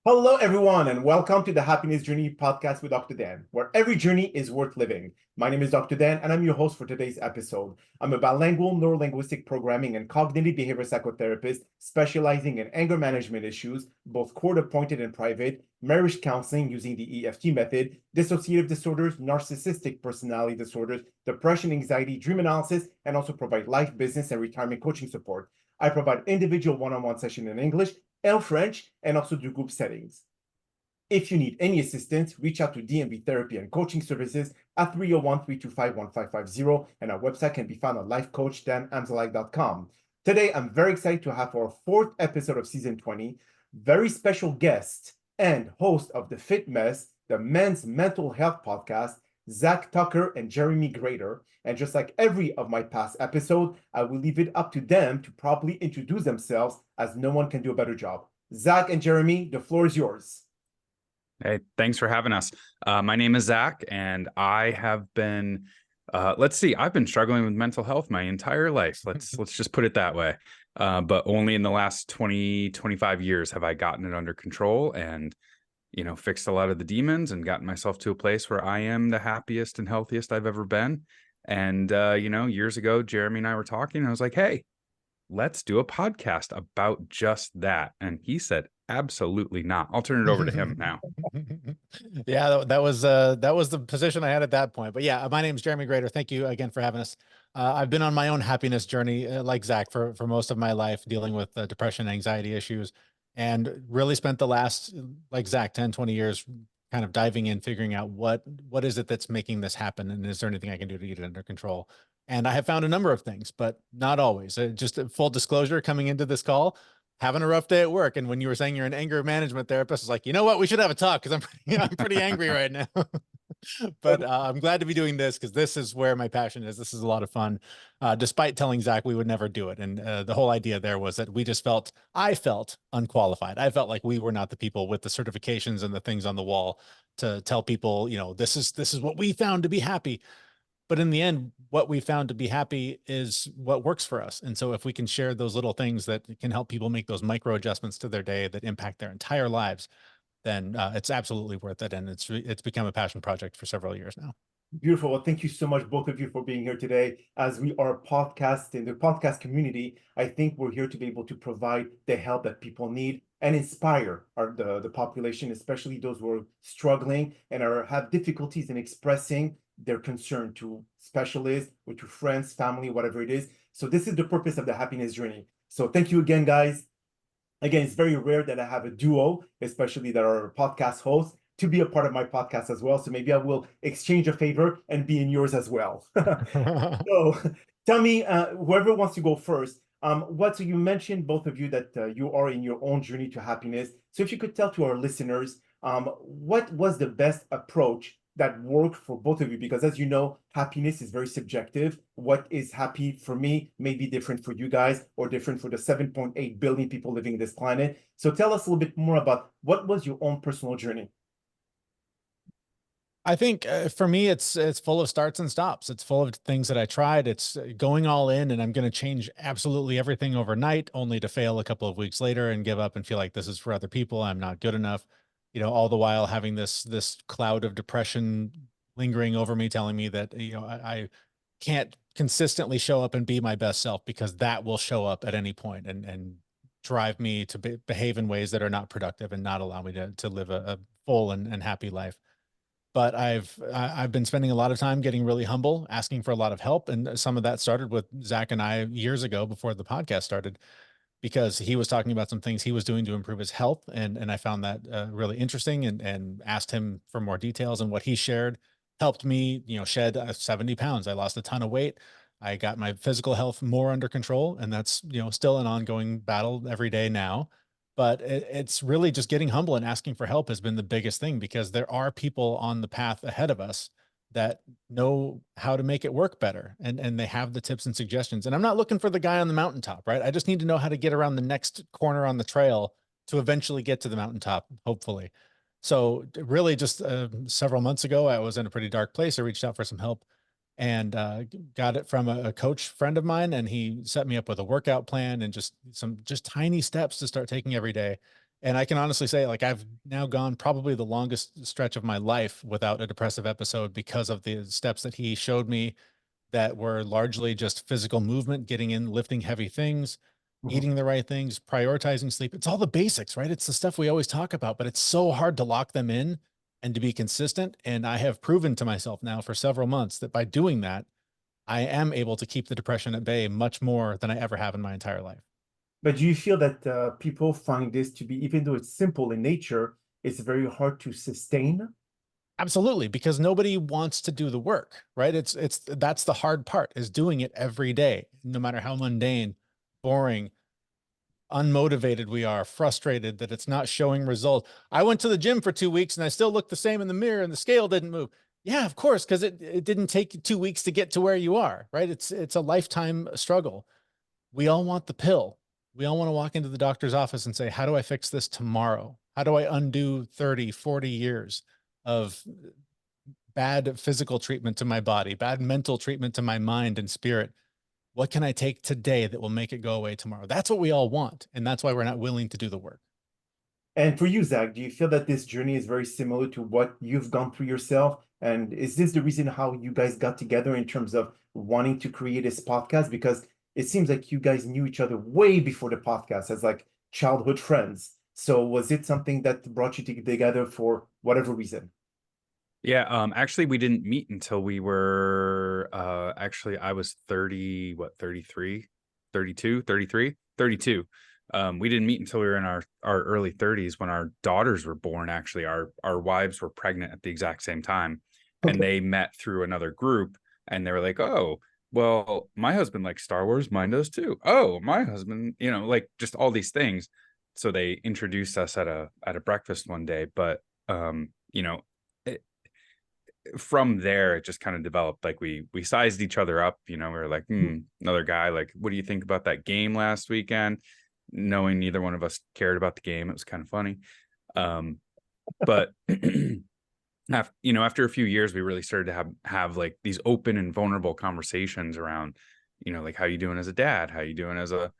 Hello, everyone, and welcome to the Happiness Journey podcast with Dr. Dan, where every journey is worth living. My name is Dr. Dan, and I'm your host for today's episode. I'm a bilingual neurolinguistic programming and cognitive behavior psychotherapist specializing in anger management issues, both court-appointed and private, marriage counseling using the EFT method, dissociative disorders, narcissistic personality disorders, depression, anxiety, dream analysis, and also provide life, business, and retirement coaching support. I provide individual one-on-one session in English and French, and also do group settings. If you need any assistance, reach out to DMV Therapy and Coaching Services at 301-325-1550, and our website can be found on lifecoachdanamzalak.com. Today, I'm very excited to have our fourth episode of season 20, very special guest and host of the FitMess, the men's mental health podcast, Zach Tucker and Jeremy Grater. And just like every of my past episodes, I will leave it up to them to properly introduce themselves, as no one can do a better job. Zach and Jeremy, the floor is yours. Hey, thanks for having us. My name is Zach, and I have been, I've been struggling with mental health my entire life. Let's just put it that way. But only in the last 25 years have I gotten it under control and, fixed a lot of the demons and gotten myself to a place where I am the happiest and healthiest I've ever been. And, years ago, Jeremy and I were talking, and I was like, hey, let's do a podcast about just that. And he said, absolutely not. I'll turn it over to him now. Yeah, that was the position I had at that point. But yeah, my name is Jeremy Grater. Thank you again for having us. I've been on my own happiness journey, like Zach, for most of my life, dealing with depression, anxiety issues, and really spent the last, like Zach, 10, 20 years kind of diving in, figuring out what is it that's making this happen, and is there anything I can do to get it under control? And I have found a number of things, but not always. Just a full disclosure coming into this call, having a rough day at work. And when you were saying you're an anger management therapist, it's like, you know what, we should have a talk, because I'm pretty angry right now. But I'm glad to be doing this, because this is where my passion is. This is a lot of fun, despite telling Zach we would never do it. And the whole idea there was that I felt unqualified. I felt like we were not the people with the certifications and the things on the wall to tell people, this is what we found to be happy. But in the end, what we found to be happy is what works for us. And so if we can share those little things that can help people make those micro adjustments to their day that impact their entire lives, then it's absolutely worth it. And it's become a passion project for several years now. Beautiful. Well, thank you so much, both of you, for being here today. As we are podcast in the podcast community, I think we're here to be able to provide the help that people need and inspire the population, especially those who are struggling and have difficulties in expressing their concern to specialists or to friends, family, whatever it is. So this is the purpose of the happiness journey. So thank you again, guys. Again, it's very rare that I have a duo, especially that are podcast hosts, to be a part of my podcast as well. So maybe I will exchange a favor and be in yours as well. So tell me, whoever wants to go first, so you mentioned, both of you, that you are in your own journey to happiness. So if you could tell to our listeners, what was the best approach that worked for both of you? Because as you know, happiness is very subjective. What is happy for me may be different for you guys, or different for the 7.8 billion people living in this planet. So tell us a little bit more about what was your own personal journey. I think for me, it's full of starts and stops. It's full of things that I tried. It's going all in, and I'm going to change absolutely everything overnight, only to fail a couple of weeks later and give up and feel like this is for other people. I'm not good enough. All the while having this cloud of depression lingering over me, telling me that, I can't consistently show up and be my best self, because that will show up at any point and drive me to behave in ways that are not productive and not allow me to live a full and happy life. But I've been spending a lot of time getting really humble, asking for a lot of help. And some of that started with Zach and I years ago, before the podcast started, because he was talking about some things he was doing to improve his health. And I found that really interesting, and asked him for more details. And what he shared helped me, shed 70 pounds. I lost a ton of weight. I got my physical health more under control, and that's, still an ongoing battle every day now. But it's really just getting humble and asking for help has been the biggest thing, because there are people on the path ahead of us that know how to make it work better. And they have the tips and suggestions. And I'm not looking for the guy on the mountaintop, right? I just need to know how to get around the next corner on the trail to eventually get to the mountaintop, hopefully. So really just several months ago, I was in a pretty dark place. I reached out for some help, and got it from a coach friend of mine. And he set me up with a workout plan and just tiny steps to start taking every day. And I can honestly say, like, I've now gone probably the longest stretch of my life without a depressive episode because of the steps that he showed me that were largely just physical movement, getting in, lifting heavy things, Mhm. eating the right things, prioritizing sleep. It's all the basics, right? It's the stuff we always talk about, but it's so hard to lock them in and to be consistent. And I have proven to myself now for several months that by doing that, I am able to keep the depression at bay much more than I ever have in my entire life. But do you feel that people find this to be, even though it's simple in nature, it's very hard to sustain? Absolutely, because nobody wants to do the work, right? That's the hard part, is doing it every day, no matter how mundane, boring, unmotivated we are, frustrated that it's not showing results. I went to the gym for 2 weeks and I still look the same in the mirror and the scale didn't move. Yeah, of course, because it didn't take you 2 weeks to get to where you are, right? It's a lifetime struggle. We all want the pill. We all want to walk into the doctor's office and say, how do I fix this tomorrow? How do I undo 30, 40 years of bad physical treatment to my body, bad mental treatment to my mind and spirit? What can I take today that will make it go away tomorrow? That's what we all want. And that's why we're not willing to do the work. And for you, Zach, do you feel that this journey is very similar to what you've gone through yourself? And is this the reason how you guys got together in terms of wanting to create this podcast? Because it seems like you guys knew each other way before the podcast as like childhood friends. So was it something that brought you together for whatever reason? Yeah, actually we didn't meet until we were actually I was 30, what, 33, 32, 33, 32. We didn't meet until we were in our early 30s when our daughters were born. Actually, our wives were pregnant at the exact same time, and Okay. they met through another group, and they were like, "Oh, well, my husband likes Star Wars, mine does too. Oh, my husband, like just all these things." So they introduced us at a breakfast one day, but it, from there it just kind of developed. Like we sized each other up. We were like, another guy, like, what do you think about that game last weekend? Knowing neither one of us cared about the game, it was kind of funny. But after a few years, we really started to have like these open and vulnerable conversations around, like, how you doing as a dad, how you doing as a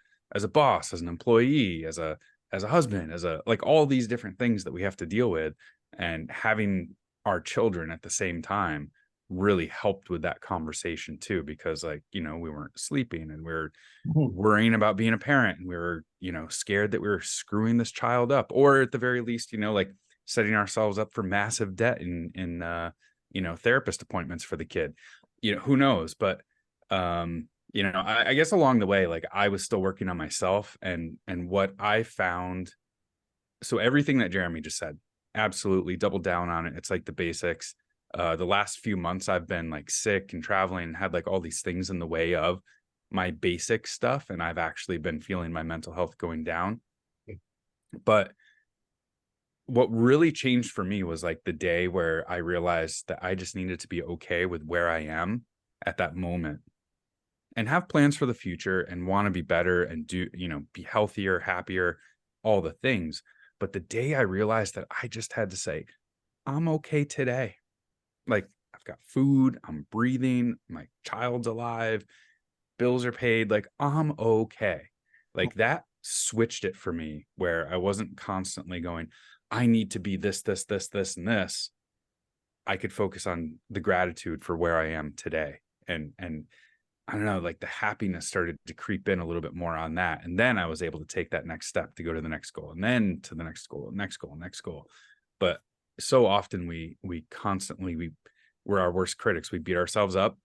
boss, as an employee, as a husband, as a, like, all these different things that we have to deal with. And having our children at the same time really helped with that conversation too, because, like, we weren't sleeping and we were worrying about being a parent, and we were, scared that we were screwing this child up, or at the very least, like, setting ourselves up for massive debt in therapist appointments for the kid. Who knows? But I guess along the way, like, I was still working on myself, and what I found. So everything that Jeremy just said, absolutely double down on it. It's like the basics. The last few months I've been like sick and traveling and had like all these things in the way of my basic stuff, and I've actually been feeling my mental health going down. But what really changed for me was like the day where I realized that I just needed to be okay with where I am at that moment, and have plans for the future, and want to be better, and do, be healthier, happier, all the things. But the day I realized that I just had to say, I'm okay today. Like, I've got food, I'm breathing, my child's alive, bills are paid, like, I'm okay. Like, that switched it for me, where I wasn't constantly going, I need to be this, this, this, this, and this. I could focus on the gratitude for where I am today. And I don't know, like, the happiness started to creep in a little bit more on that. And then I was able to take that next step to go to the next goal, and then to the next goal, next goal, next goal. But so often we're our worst critics. We beat ourselves up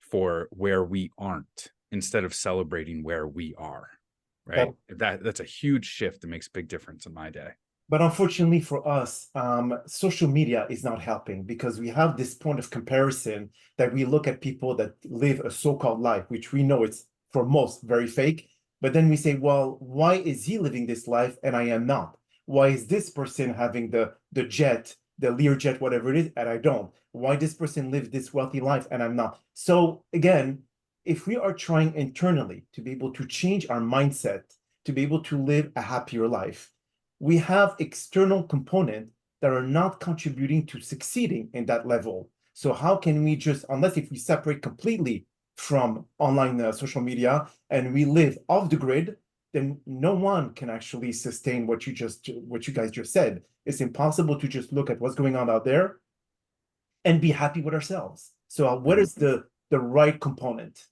for where we aren't, instead of celebrating where we are. Right. That's a huge shift that makes a big difference in my day. But unfortunately for us, social media is not helping, because we have this point of comparison that we look at people that live a so-called life, which we know it's for most very fake. But then we say, well, why is he living this life and I am not? Why is this person having the jet, the Learjet, whatever it is, and I don't? Why this person lives this wealthy life and I'm not? So again, if we are trying internally to be able to change our mindset, to be able to live a happier life, we have external components that are not contributing to succeeding in that level. So how can we just, unless if we separate completely from online social media and we live off the grid, then no one can actually sustain what you guys just said. It's impossible to just look at what's going on out there and be happy with ourselves. So what is the right component?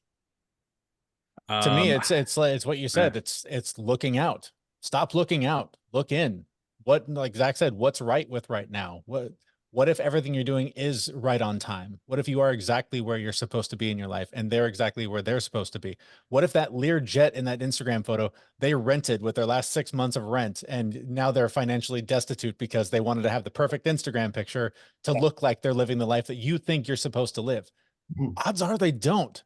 To me, it's what you said. It's looking out. Stop looking out. Look in. What, like Zach said, what's right with right now? What if everything you're doing is right on time? What if you are exactly where you're supposed to be in your life and they're exactly where they're supposed to be? What if that Lear jet in that Instagram photo, they rented with their last 6 months of rent and now they're financially destitute because they wanted to have the perfect Instagram picture to look like they're living the life that you think you're supposed to live? Odds are they don't.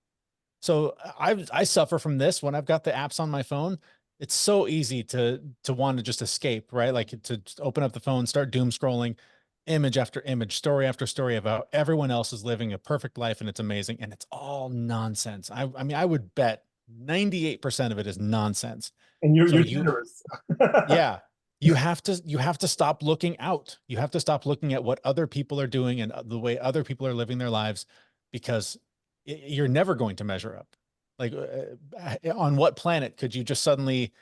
So I suffer from this when I've got the apps on my phone. It's so easy to want to just escape, right? Like to open up the phone, start doom scrolling, image after image, story after story about everyone else is living a perfect life and it's amazing. And it's all nonsense. I mean, I would bet 98% of it is nonsense. And you're generous. Yeah. You have to stop looking out. You have to stop looking at what other people are doing and the way other people are living their lives, because you're never going to measure up. Like, on what planet could you just suddenly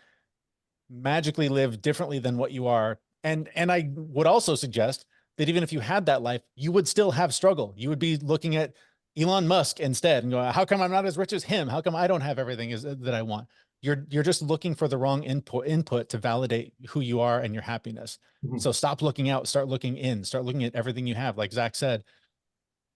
magically live differently than what you are? And I would also suggest that even if you had that life, you would still have struggle. You would be looking at Elon Musk instead and go, how come I'm not as rich as him? How come I don't have everything that I want? You're just looking for the wrong input to validate who you are and your happiness. So stop looking out, start looking in, start looking at everything you have. Like Zach said,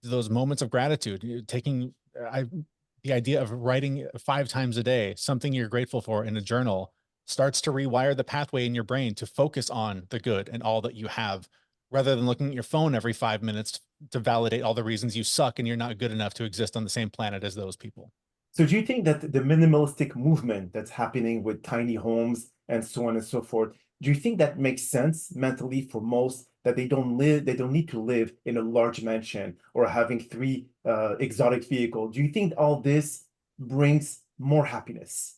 those moments of gratitude, taking the idea of writing 5 times a day, something you're grateful for in a journal, starts to rewire the pathway in your brain to focus on the good and all that you have, rather than looking at your phone every 5 minutes to validate all the reasons you suck and you're not good enough to exist on the same planet as those people. So do you think that the minimalistic movement that's happening with tiny homes and so on and so forth, do you think that makes sense mentally for most, that they don't need to live in a large mansion or having 3 exotic vehicles? Do you think all this brings more happiness?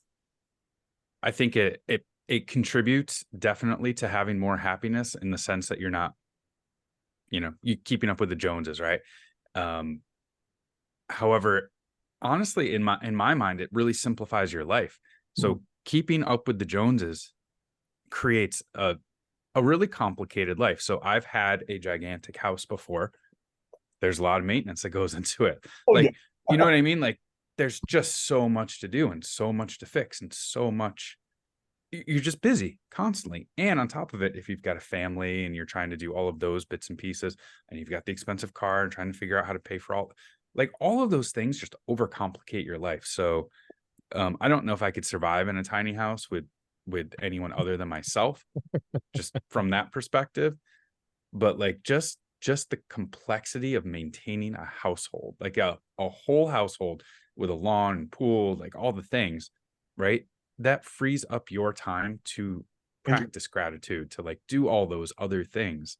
I think it contributes definitely to having more happiness, in the sense that you're not, you keeping up with the Joneses, right? However, honestly, in my mind, it really simplifies your life. So keeping up with the Joneses creates a really complicated life. So I've had a gigantic house before. There's a lot of maintenance that goes into it. You know what I mean? Like, there's just so much to do and so much to fix and so much. You're just busy constantly. And on top of it, if you've got a family and you're trying to do all of those bits and pieces, and you've got the expensive car and trying to figure out how to pay for all of those things just overcomplicate your life. So I don't know if I could survive in a tiny house with anyone other than myself, just from that perspective. But like just the complexity of maintaining a household, like a whole household with a lawn, pool, like all the things, right? That frees up your time to practice gratitude, to like do all those other things.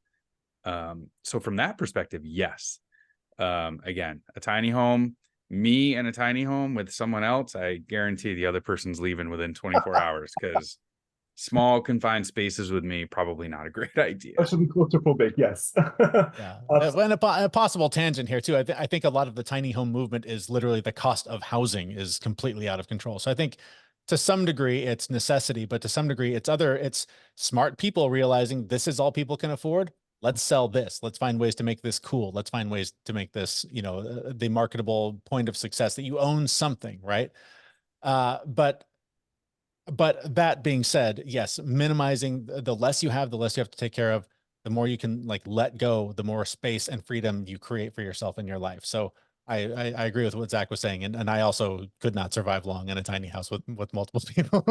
So from that perspective, yes. Again, a tiny home, me and a tiny home with someone else, I guarantee the other person's leaving within 24 hours, because small confined spaces with me, probably not a great idea. Especially claustrophobic, yes. Yeah. And a possible tangent here too. I think a lot of the tiny home movement is literally the cost of housing is completely out of control. So I think to some degree it's necessity, but to some degree it's smart people realizing this is all people can afford. Let's sell this. Let's find ways to make this cool. Let's find ways to make this, the marketable point of success, that you own something, right? But that being said, yes, minimizing the less you have, the less you have to take care of, the more you can like let go, the more space and freedom you create for yourself in your life. So I agree with what Zach was saying. And I also could not survive long in a tiny house with multiple people.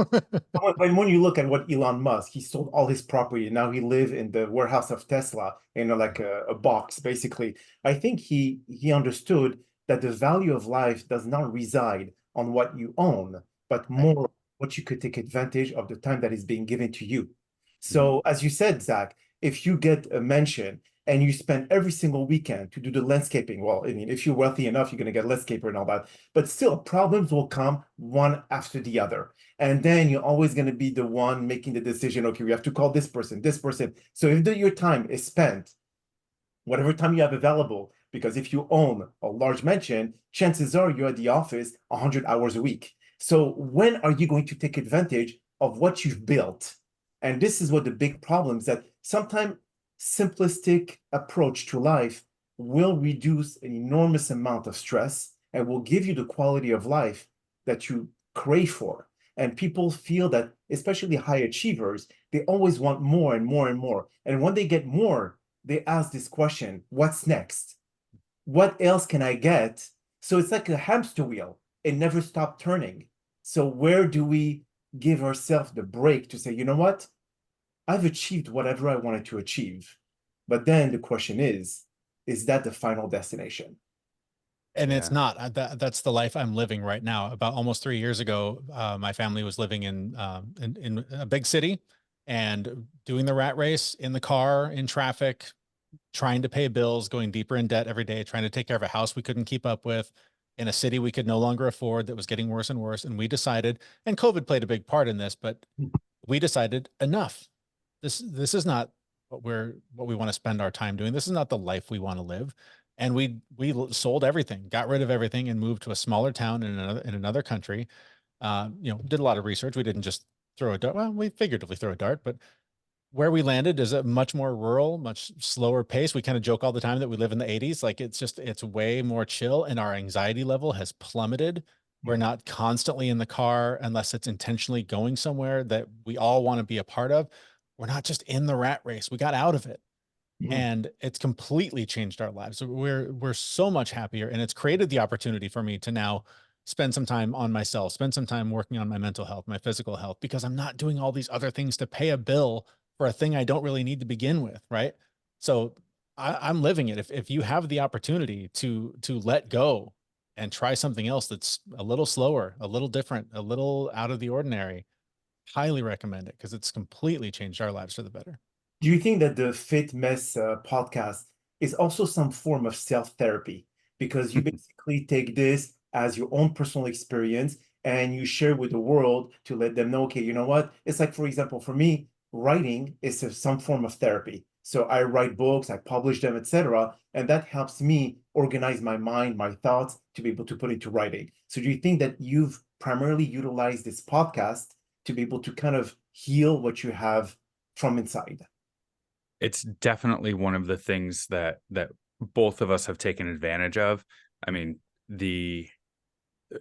when you look at what Elon Musk, he sold all his property and now he lives in the warehouse of Tesla, like a box, basically. I think he understood that the value of life does not reside on what you own, but more what you could take advantage of the time that is being given to you. So as you said, Zach, if you get a mansion and you spend every single weekend to do the landscaping, well, I mean, if you're wealthy enough, you're going to get a landscaper and all that, but still problems will come one after the other. And then you're always going to be the one making the decision, okay, we have to call this person. So if your time is spent, whatever time you have available, because if you own a large mansion, chances are you're at the office 100 hours a week. So when are you going to take advantage of what you've built. And this is what the big problem is, that sometimes simplistic approach to life will reduce an enormous amount of stress and will give you the quality of life that you crave for. And people feel that, especially high achievers, they always want more and more and more. And when they get more, they ask this question, what's next? What else can I get? So it's like a hamster wheel. It never stops turning. So where do we give ourselves the break to say, you know what? I've achieved whatever I wanted to achieve. But then the question is that the final destination? And Yeah. it's not. That's the life I'm living right now. About almost 3 years ago, my family was living in a big city and doing the rat race in the car, in traffic, trying to pay bills, going deeper in debt every day, trying to take care of a house we couldn't keep up with, in a city we could no longer afford, that was getting worse and worse. And we decided, and COVID played a big part in this, but we decided enough. This is not what we want to spend our time doing. This is not the life we want to live. And we sold everything, got rid of everything, and moved to a smaller town in another country. Did a lot of research. We didn't just throw a dart. Well, we figuratively throw a dart, but where we landed is a much more rural, much slower pace. We kind of joke all the time that we live in the 80s. Like it's way more chill, and our anxiety level has plummeted. We're not constantly in the car unless it's intentionally going somewhere that we all want to be a part of. We're not just in the rat race. We got out of it. And it's completely changed our lives. So we're so much happier, and it's created the opportunity for me to now spend some time on myself, spend some time working on my mental health, my physical health, because I'm not doing all these other things to pay a bill for a thing I don't really need to begin with. Right. So I'm living it. If you have the opportunity to let go and try something else that's a little slower, a little different, a little out of the ordinary, highly recommend it, because it's completely changed our lives for the better. Do you think that the FitMess podcast is also some form of self-therapy? Because you basically take this as your own personal experience and you share with the world to let them know, okay, you know what? It's like, for example, for me, writing is some form of therapy. So I write books, I publish them, etc. And that helps me organize my mind, my thoughts, to be able to put into writing. So do you think that you've primarily utilized this podcast to be able to kind of heal what you have from inside? It's definitely one of the things that both of us have taken advantage of. I mean,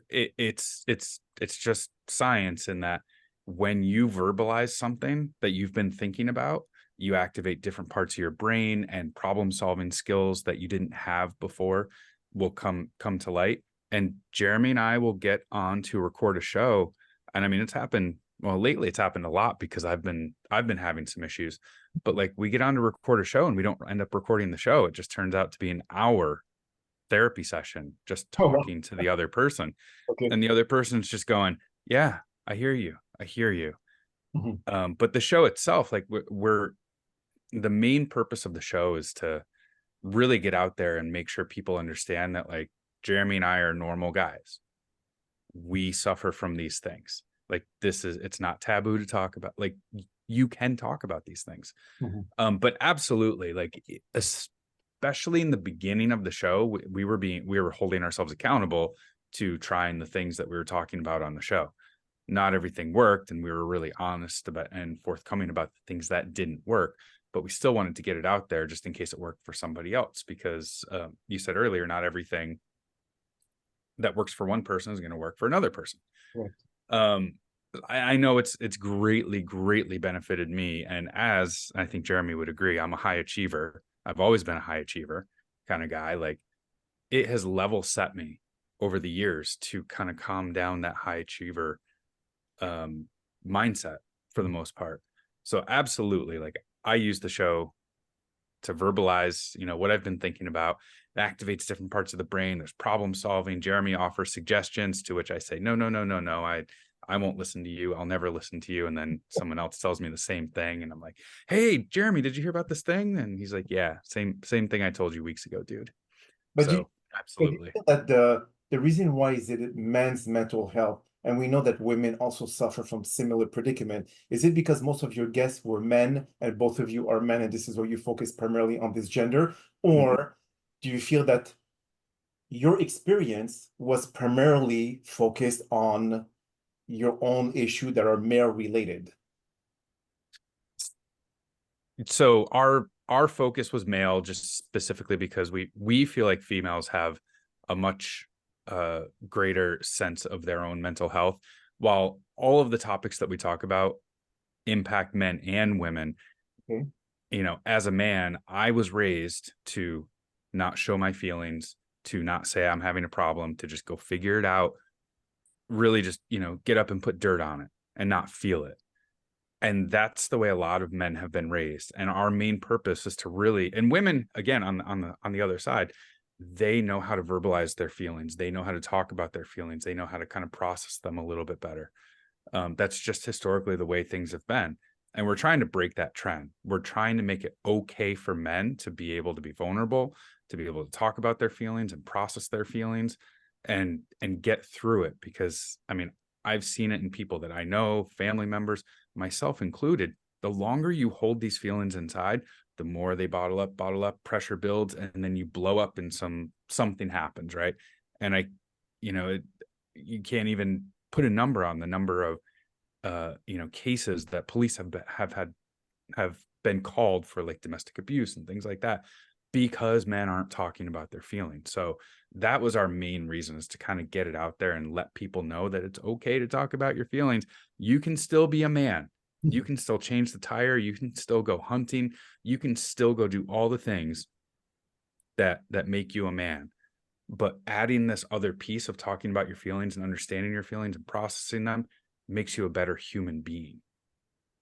it's just science in that when you verbalize something that you've been thinking about, you activate different parts of your brain, and problem solving skills that you didn't have before will come to light. And Jeremy and I will get on to record a show. And I mean, it's happened. Well, lately it's happened a lot because I've been having some issues, but like we get on to record a show and we don't end up recording the show. It just turns out to be an hour therapy session, just talking to the other person. Okay. And the other person's just going, yeah, I hear you. I hear you. But the show itself, like the main purpose of the show is to really get out there and make sure people understand that, like, Jeremy and I are normal guys. We suffer from these things. Like, it's not taboo to talk about. Like, you can talk about these things. But absolutely, like, especially in the beginning of the show, we were holding ourselves accountable to trying the things that we were talking about on the show. Not everything worked, and we were really honest about and forthcoming about the things that didn't work, but we still wanted to get it out there just in case it worked for somebody else, because you said earlier, not everything that works for one person is going to work for another person. Right. I know it's greatly benefited me. And as I think Jeremy would agree, I'm a high achiever. I've always been a high achiever kind of guy. Like, it has level set me over the years to kind of calm down that high achiever mindset for the most part. So absolutely, like, I use the show to verbalize, what I've been thinking about. It activates different parts of the brain. There's problem solving. Jeremy offers suggestions, to which I say, no. I won't listen to you. I'll never listen to you. And then someone else tells me the same thing. And I'm like, hey, Jeremy, did you hear about this thing? And he's like, yeah, same thing I told you weeks ago, dude. But so absolutely. That the reason why is it men's mental health, and we know that women also suffer from similar predicament. Is it because most of your guests were men and both of you are men, and this is where you focus primarily on this gender? Or do you feel that your experience was primarily focused on your own issue that are male related? So our focus was male, just specifically because we feel like females have a much greater sense of their own mental health. While all of the topics that we talk about impact men and women, Okay. you know, as a man, I was raised to not show my feelings, to not say I'm having a problem, to just go figure it out, really just, you know, get up and put dirt on it and not feel it. And that's the way a lot of men have been raised. And our main purpose is to really, and women, again, on the other side, they know how to verbalize their feelings. They know how to talk about their feelings. They know how to kind of process them a little bit better. That's just historically the way things have been. And we're trying to break that trend. We're trying to make it okay for men to be able to be vulnerable, to be able to talk about their feelings and process their feelings and get through it. Because I mean, I've seen it in people that I know, family members, myself included. The longer you hold these feelings inside, the more they bottle up, pressure builds, and then you blow up and something happens, right? And you know, you can't even put a number on the number of you know, cases that police have been called for, like domestic abuse and things like that, because men aren't talking about their feelings. So that was our main reason, is to kind of get it out there and let people know that it's okay to talk about your feelings. You can still be a man. You can still change the tire. You can still go hunting. You can still go do all the things that make you a man. But adding this other piece of talking about your feelings and understanding your feelings and processing them makes you a better human being.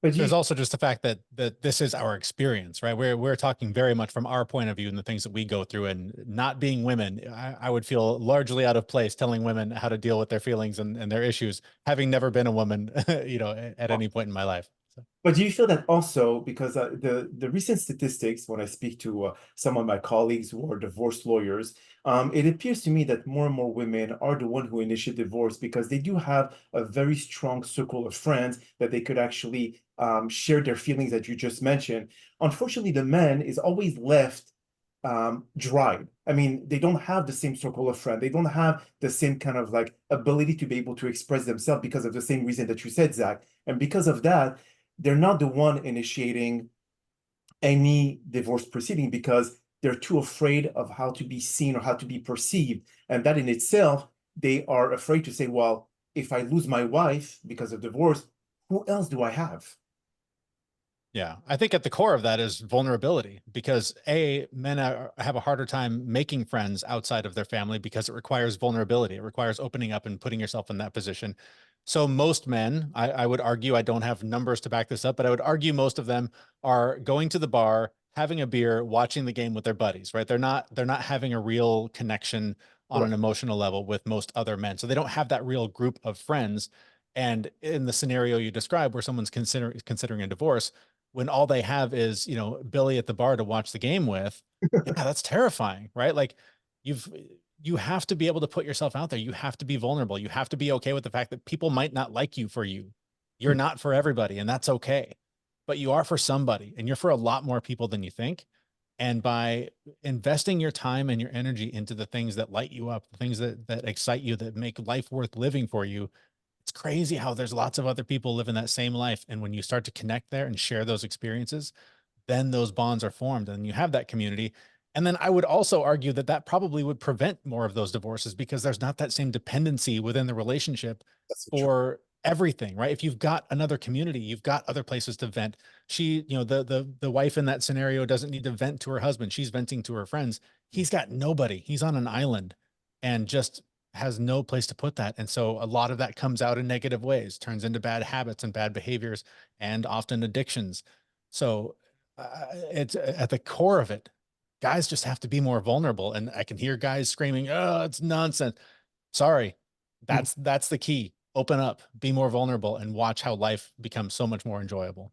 But There's also just the fact that this is our experience, right? We're talking very much from our point of view and the things that we go through. And not being women, I would feel largely out of place telling women how to deal with their feelings and their issues, having never been a woman, you know, at any point in my life. So. But do you feel that also, because the recent statistics, when I speak to some of my colleagues who are divorce lawyers, it appears to me that more and more women are the one who initiate divorce because they do have a very strong circle of friends that they could actually share their feelings that you just mentioned. Unfortunately, the man is always left dried. I mean, they don't have the same circle of friends. They don't have the same kind of like ability to be able to express themselves because of the same reason that you said, Zach. And because of that, they're not the one initiating any divorce proceeding because they're too afraid of how to be seen or how to be perceived. And that in itself, they are afraid to say, well, if I lose my wife because of divorce, who else do I have? Yeah, I think at the core of that is vulnerability, because men have a harder time making friends outside of their family because it requires vulnerability. It requires opening up and putting yourself in that position. So most men, I would argue, I don't have numbers to back this up, but I would argue most of them are going to the bar, having a beer, watching the game with their buddies, right? They're not having a real connection on an emotional level with most other men. So they don't have that real group of friends. And in the scenario you described, where someone's considering a divorce, when all they have is, you know, Billy at the bar to watch the game with, yeah, that's terrifying, right? Like you have to be able to put yourself out there. You have to be vulnerable. You have to be okay with the fact that people might not like you for you. You're not for everybody, and that's okay. But you are for somebody, and you're for a lot more people than you think. And by investing your time and your energy into the things that light you up, the things that excite you, that make life worth living for you, it's crazy how there's lots of other people living that same life. And when you start to connect there and share those experiences, then those bonds are formed and you have that community. And then I would also argue that that probably would prevent more of those divorces, because there's not that same dependency within the relationship That's true. for everything, right? If you've got another community, you've got other places to vent. You know, the wife in that scenario doesn't need to vent to her husband. She's venting to her friends. He's got nobody. He's on an island and just has no place to put that. And so a lot of that comes out in negative ways, turns into bad habits and bad behaviors, and often addictions. So it's at the core of it. Guys just have to be more vulnerable. And I can hear guys screaming, "Oh, it's nonsense." Sorry. That's the key. Open up, be more vulnerable, and watch how life becomes so much more enjoyable.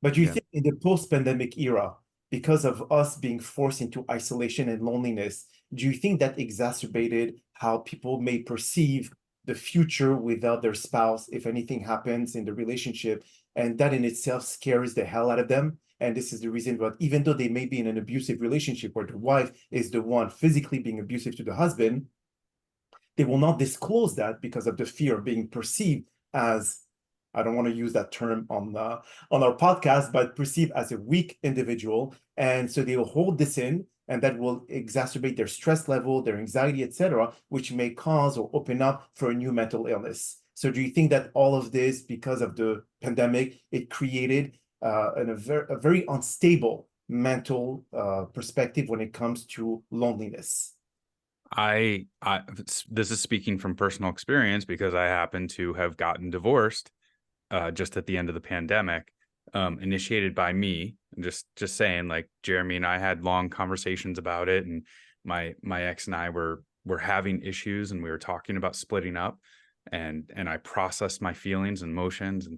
But you Yeah. think in the post-pandemic era, because of us being forced into isolation and loneliness, do you think that exacerbated how people may perceive the future without their spouse if anything happens in the relationship? And that in itself scares the hell out of them. And this is the reason why, even though they may be in an abusive relationship where the wife is the one physically being abusive to the husband, they will not disclose that because of the fear of being perceived as, I don't want to use that term on our podcast, but perceived as a weak individual. And so they will hold this in, and that will exacerbate their stress level, their anxiety, etc., which may cause or open up for a new mental illness. So do you think that all of this, because of the pandemic, it created a very unstable mental perspective when it comes to loneliness? This is speaking from personal experience because I happen to have gotten divorced just at the end of the pandemic, initiated by me. And just saying, like, Jeremy and I had long conversations about it, and my ex and I were having issues, and we were talking about splitting up, and I processed my feelings and emotions and